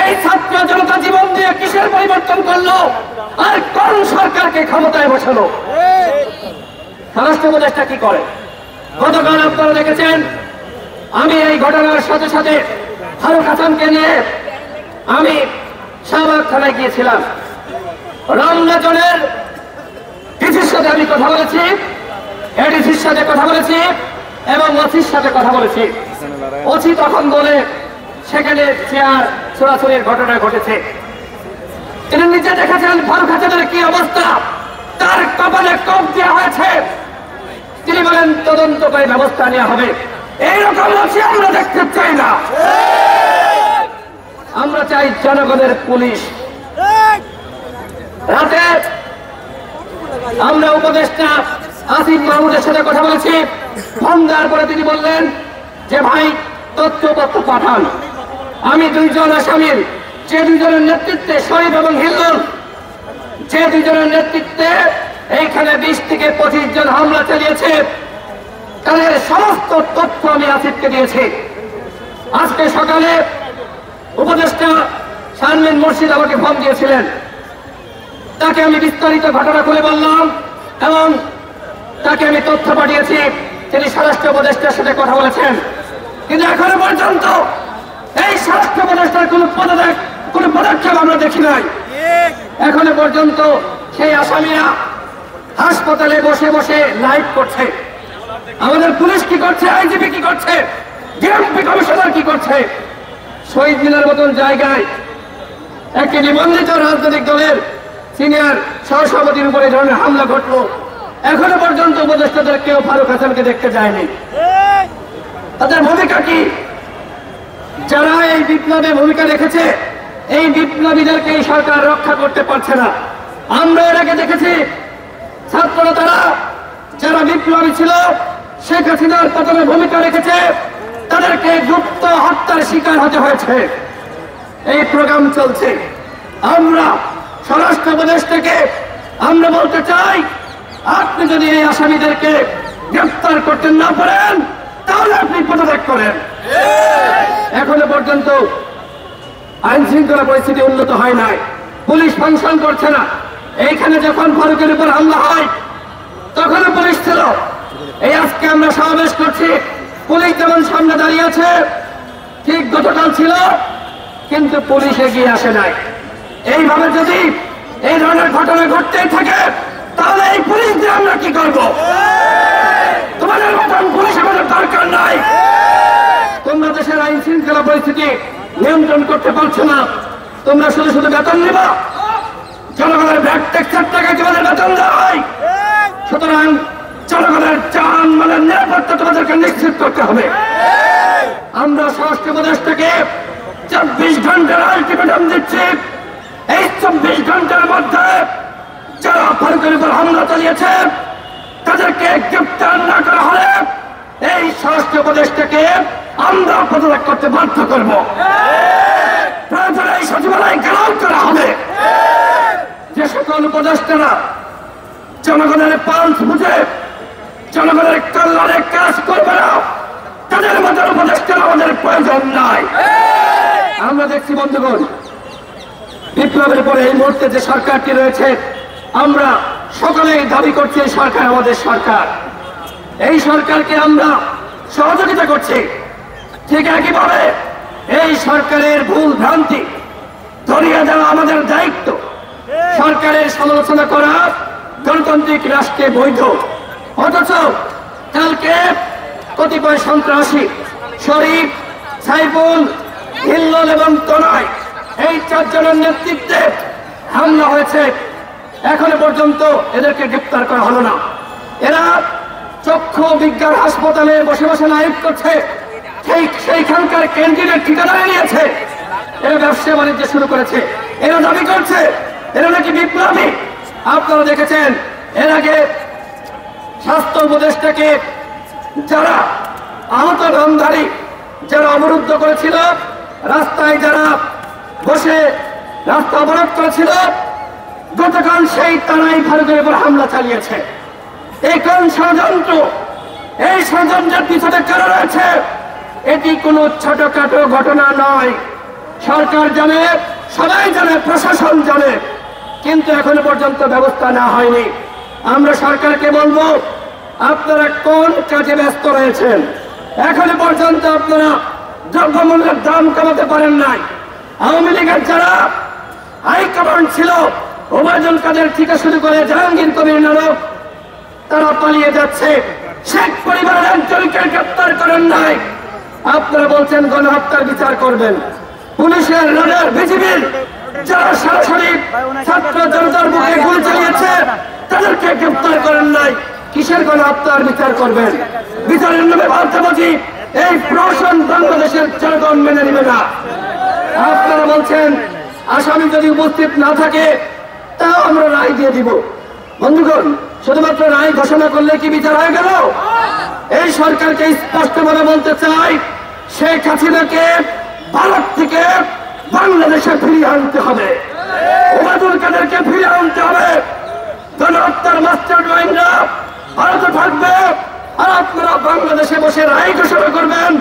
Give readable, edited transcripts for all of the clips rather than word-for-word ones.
এই ছাত্র জনতা জীবন দিয়ে কিসের পরিবর্তন করলো আর কোন সরকারকে ক্ষমতায় বসালো? স্বরাষ্ট্র উপদেষ্টা কি করে? গতকাল আপনারা দেখেছেন, আমি এই ঘটনার সাথে সাথে ফারুক হাসানকে নিয়ে আমি শাহবাগ থানায় গিয়েছিলাম। রমজানের ডিসির সাথে আমি কথা বলেছি, এডিসির সাথে কথা বলেছি এবং ওসির সাথে কথা বলেছি। ওসি তখন বলে সেখানে চেয়ার ছোড়াছড়ির ঘটনা ঘটেছে। তিনি নিজে দেখেছেন ফারুক হাসানের কি অবস্থা, তার কপালে কোপ দেওয়া হয়েছে। তিনি বলেন তদন্ত করে ব্যবস্থা নেওয়া হবে। এইরকম ওসি আমরা দেখতে চাই না। আমরা চাই জনগণের পুলিশ। রাতে আমরা উপদেষ্টা আসিফ মাহমুদের সাথে কথা বলেছি। ফোন দেওয়ার পরে তিনি বললেন যে ভাই তথ্যপত্র পাঠান। আমি দুইজন আসামির, যে দুইজনের নেতৃত্বে শরীফ এবং হিল্লুল, যে দুইজনের নেতৃত্বে এইখানে 20 থেকে 25 জন হামলা চালিয়েছে, তাদের সমস্ত তথ্য আমি আসিফকে দিয়েছি। আজকে সকালে উপদেষ্টা শারমিন মুর্শিদ আমাকে ফোন দিয়েছিলেন, তাকে আমি বিস্তারিত ঘটনা খুলে বললাম এবং তাকে আমি তথ্য পাঠিয়েছি। তিনি স্বরাষ্ট্র উপদেষ্টার সাথে কথা বলেছেন, কিন্তু এখনো পর্যন্ত এই স্বরাষ্ট্র উপদেষ্টার কোন পদক্ষেপ আমরা দেখি নাই। এখনো পর্যন্ত সেই আসামিরা হাসপাতালে বসে বসে লাইভ করছে। আমাদের পুলিশ কি করছে, আইজিপি কি করছে, ডিএমপি কমিশনার কি করছে? শহীদ মিনার মতন জায়গায় একটি নিবন্ধিত রাজনৈতিক দলের সিনিয়র সহসভাপতির উপরে ধরনের হামলা ঘটলো। এখনো পর্যন্ত উপদেষ্টাদের কেউ ফারুক হাসানকে দেখতে যায়নি। তাদের ভূমিকা কি? যারা এই বিপ্লবে ভূমিকা রেখেছে, এই বিপ্লবীদেরকে এই সরকার রক্ষা করতে পারছে না। আমরা এর আগে দেখেছি ছাত্ররা, তারা যারা বিপ্লবী ছিল, শেখ হাসিনার পতনে ভূমিকা রেখেছে, তাদেরকে গুপ্ত হত্যার শিকার হতে হয়েছে। এই প্রোগ্রাম চলছে। আমরা স্বরাষ্ট্র উপদেষ্টাকে আমরা বলতে চাই, আপনি যদি এই আসামিদেরকে গ্রেফতার করতে না পারেন তাহলে আপনি পদত্যাগ করেন। এখনো পর্যন্ত আইন শৃঙ্খলা পরিস্থিতি উন্নত হয় নাই, পুলিশ ফাংশন করছে না। এইখানে যখন ফারুকের উপর হামলা হয় তখনও পুলিশ ছিল। এই আজকে আমরা সমাবেশ করছি, পুলিশ যেমন সামনে দাঁড়িয়ে আছে, ঠিক গতকাল ছিল, কিন্তু পুলিশ এগিয়ে আসে নাই। এইভাবে যদি এই ধরনের ঘটনা ঘটতেই থাকে তাহলে এই পুলিশ দিয়ে আমরা কি করব? তোমাদের মতন পুলিশ আমাদের দরকার নাই। তোমরা দেশের আইন শৃঙ্খলা পরিস্থিতি নিয়ন্ত্রণ করতে পারছো না। তোমরা শুধু শুধু বেতন নিবা, জনগণের ব্যাগ ট্যাক্সের টাকায় তোমাদের বেতন দেওয়া হয়। সুতরাং জনগণের জান মালের নিরাপত্তা তোমাদেরকে নিশ্চিত করতে হবে। আমরা স্বরাষ্ট্র উপদেষ্টাকে 24 ঘন্টার আলটিমেটাম দিচ্ছি। এই 24 ঘন্টার মধ্যে যারা ফারুকের উপর হামলা চালিয়েছে তাদেরকে গ্রেপ্তার না করা হলে এই স্বরাষ্ট্র উপদেষ্টাকে আমরা পদত্যাগ করতে বাধ্য করব। প্রয়োজনে এই সচিবালয় ঘেরাও করা হবে। যে সকল উপদেষ্টারা জনগণের পালস বুঝে জনগণের কল্যাণে কাজ করবে না, তাদের মধ্যে উপদেষ্টার আমাদের প্রয়োজন নাই। আমরা দেখছি বন্ধুগণ, বিপ্লবের পরে এই মুহূর্তে যে সরকারটি রয়েছে, আমরা সকলেই দাবি করছি এই সরকার আমাদের সরকার। এই সরকারকে আমরা সহযোগিতা করছি। ঠিক একইভাবে এই সরকারের ভুল ভ্রান্তি ধরিয়ে দেওয়া আমাদের দায়িত্ব। সরকারের সমালোচনা করা গণতান্ত্রিক রাষ্ট্রে বৈধ, অথচ কালকে কতিপয় সন্ত্রাসী শরীফ, সাইফুল, হিল্লুল এবং তনয়, এই 4 জনের নেতৃত্বে হামলা হয়েছে। এখনো পর্যন্ত এদেরকে গ্রেপ্তার করা হলো না। এরা চক্ষু বিজ্ঞান হাসপাতালে বসে বসে লাইভ করছে, সেইখানকার ক্যান্টিনের ঠিকাদারি নিয়েছে। এরা ব্যবসা বাণিজ্য শুরু করেছে। এরা দাবি করছে এরা নাকি বিপ্লবী। আপনারা দেখেছেন এর আগে স্বাস্থ্য উপদেষ্টাকে যারা আহত নামধারী, যারা অবরুদ্ধ করেছিল, রাস্তায় যারা বসে রাস্তা অবরোধ করেছিল, গতকাল সেই তারাই ফারুকের উপর হামলা চালিয়েছে। এই কোন ষড়যন্ত্র? এই ষড়যন্ত্রের পিছনে কারা রয়েছে? এটি কোনো ছোটখাটো ঘটনা নয়। সরকার জানে, সবাই জানে, প্রশাসন জানে, কিন্তু এখনো পর্যন্ত ব্যবস্থা না হয়নি। আমরা সরকারকে বলবো, আপনারা কোন কাজে ব্যস্ত রয়েছেন? এখনো পর্যন্ত আপনারা দ্রব্যমূল্যের দাম কমাতে পারেন নাই। আওয়ামী লীগের যারা হাইকমান্ড ছিল, ওবায়দুল কাদের থেকে শুরু করে জাহাঙ্গীর কবির নানক, তারা পালিয়ে যাচ্ছে। শেখ পরিবারের একজনকে গ্রেপ্তার করেন নাই। আপনারা বলছেন গণহত্যার বিচার করবেন। পুলিশের, র্যাবের, বিজিবির যারা সরাসরি ছাত্র জনতার বুকে গুলি চালিয়েছে, তাদেরকে গ্রেপ্তার করেন নাই। কিসের গণহত্যার বিচার করবেন? বিচারের নামে ভারতবাজি এই প্রশাসন বাংলাদেশের জনগণ মেনে নেবে না। আপনারা বলছেন আসামি যদি উপস্থিত না থাকে তাও আমরা রায় দিয়ে দিব। বন্ধুগণ, শুধুমাত্র রায় ঘোষণা করলে কি বিচার হয়ে গেল? এই সরকারকে স্পষ্টভাবে বলতে চাই, শেখ হাসিনাকে ভারত থেকে বাংলাদেশে ফিরিয়ে আনতে হবে, ওবায়দুল কাদেরকে ফিরিয়ে আনতে হবে। গণহত্যার মাস্টার মাইন্ডরা ভারতে থাকবে, আর আপনারা বাংলাদেশে বসে রায় ঘোষণা করবেন।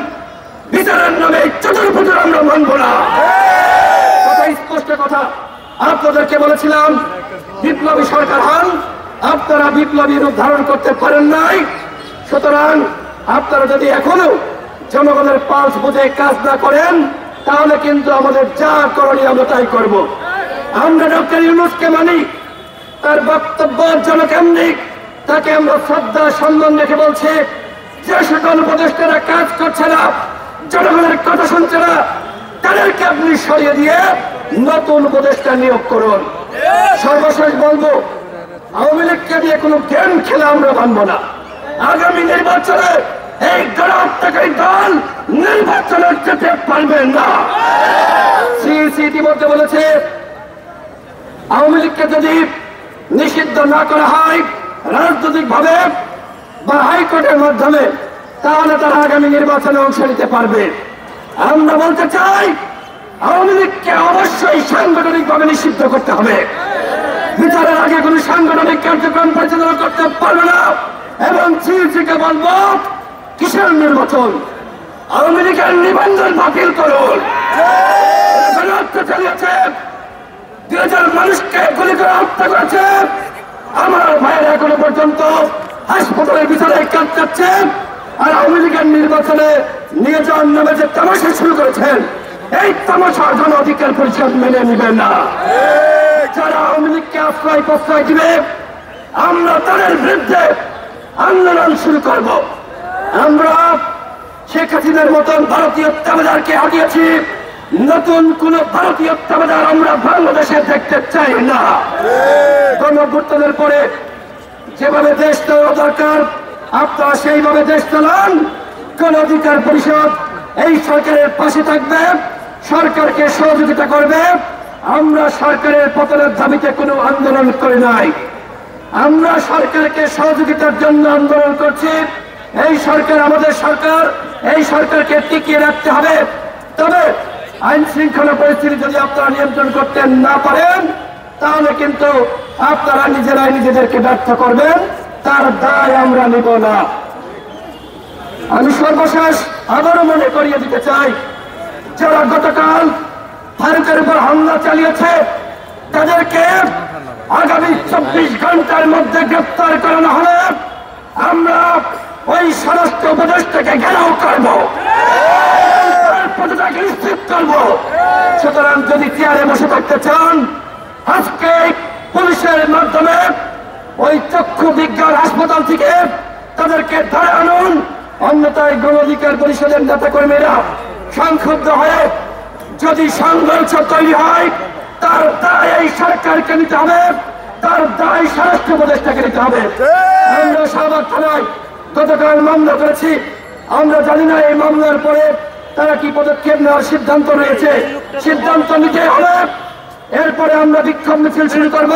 বিচারের নামে চতুর্ভুজের আমরা মানব না। কথা স্পষ্ট কথা। আপনাদেরকে বলেছিলাম বিপ্লবী সরকার হন, আপনারা বিপ্লবী রূপ ধারণ করতে পারেন নাই। সুতরাং আপনারা যদি এখনো জনগণের পালস বুঝে কাজ না করেন, তাহলে কিন্তু আমাদের যা করণীয় আমরা তাই করব। আমরা ডক্টর ইউনূসকে মানি, তার বক্তব্য জনকেন্দ্রিক, তাকে আমরা শ্রদ্ধা সম্মান রেখে বলছি, যে সকল উপদেষ্টারা কাজ করছে না, জনগণের কথা শুনছে না, তাদেরকে আপনি সরিয়ে দিয়ে নতুন উপদেষ্টা নিয়োগ করুন। সর্বশেষ বলবো, আওয়ামী লীগকে দিয়ে কোনো গেম খেলা আমরা মানব না। আগামী নির্বাচনে এই গণহত্যাকারী দল নির্বাচনে যেতে পারবেন না। সিইসি ইতিমধ্যে বলেছে, আওয়ামী লীগকে যদি নিষিদ্ধ না করা হয় রাজনৈতিক ভাবে বা হাইকোর্টের মাধ্যমে, তাহলে তারা আগামী নির্বাচনে অংশ নিতে পারবে। আমরা বলতে চাই, আওয়ামী লীগকে অবশ্যই সাংগঠনিক ভাবে নিষিদ্ধ করতে হবে। বিচারের আগে কোন সাংগঠনিক কার্যক্রম পরিচালনা করতে পারবে না। এবং সিইসিকে বলবো, কিসের নির্বাচন? আওয়ামী লীগের নিবন্ধন বাতিল করুন। চালিয়েছে, ২০০০ মানুষকে গুলি করে হত্যা করেছে। আমার ভাইয়েরা এখনো পর্যন্ত হাসপাতালের ভিতরে কাজ করছে, আর আওয়ামী লীগের নির্বাচনে নিয়ে যাওয়ার নামে যে তামাশা শুরু করেছেন, এই তামাশার জন্য অধিকার পরিষদ মেনে নেবেন না। যারা আওয়ামী লীগকে আশ্রয় প্রশ্রয় দিবে, আমরা তাদের বিরুদ্ধে আন্দোলন শুরু করব। আমরা শেখ হাসিনার মতন ভারতীয় তাবেদারকে হারিয়েছি, নতুন কোন ভারতীয় তাবেদার আমরা বাংলাদেশে দেখতে চাই না। গণঅভ্যুত্থানের পরে যেভাবে দেশ চালানো দরকার, আপনারা সেইভাবে দেশ চালান। গণ অধিকার পরিষদ এই সরকারের পাশে থাকবে, সরকারকে সহযোগিতা করবে। আমরা সরকারের পতনের দাবিতে কোনো আন্দোলন করি নাই, আমরা সরকারকে সহযোগিতার জন্য আন্দোলন করছি। এই সরকার আমাদের সরকার, এই সরকারকে টিকিয়ে রাখতে হবে। তবে আইন শৃঙ্খলা পরিস্থিতি যদি আপনারা নিয়ন্ত্রণ করতে না পারেন, তাহলে কিন্তু আপনারা নিজেরাই নিজেদেরকে ব্যর্থ করবেন, তার দায় আমরা নিব না। আমি সর্বশেষ আবারও মনে করিয়ে দিতে চাই, যারা গতকাল ভারতের উপর হামলা চালিয়েছে, তাদেরকে আগামী ২৪ ঘন্টার মধ্যে গ্রেফতার করানো হলে আমরা ওই স্বরাষ্ট্র উপদেষ্টাকে ঘেরাও করব, নিশ্চিত করব। সুতরাং যদি চেয়ারে বসে থাকতে চান, আজকে পুলিশের মাধ্যমে ওই চক্ষু বিজ্ঞান হাসপাতাল থেকে তাদেরকে ধরে আনুন। অন্যথায় গণ অধিকার পরিষদের নেতা কর্মীরা সংক্ষুব্ধ হয়ে যদি সংঘর্ষ তৈরি হয়, তার দায় এই সরকারকে নিতে হবে, তার দায় স্বরাষ্ট্র উপদেষ্টাকে নিতে হবে। আমরা শাহবাগ থানায় গতকাল মামলা করেছি, আমরা জানি না এই মামলার পরে তারা কি পদক্ষেপ নেওয়ার সিদ্ধান্ত রয়েছে। সিদ্ধান্ত নিতে হবে, এরপরে আমরা বিক্ষোভ মিছিল শুরু করব।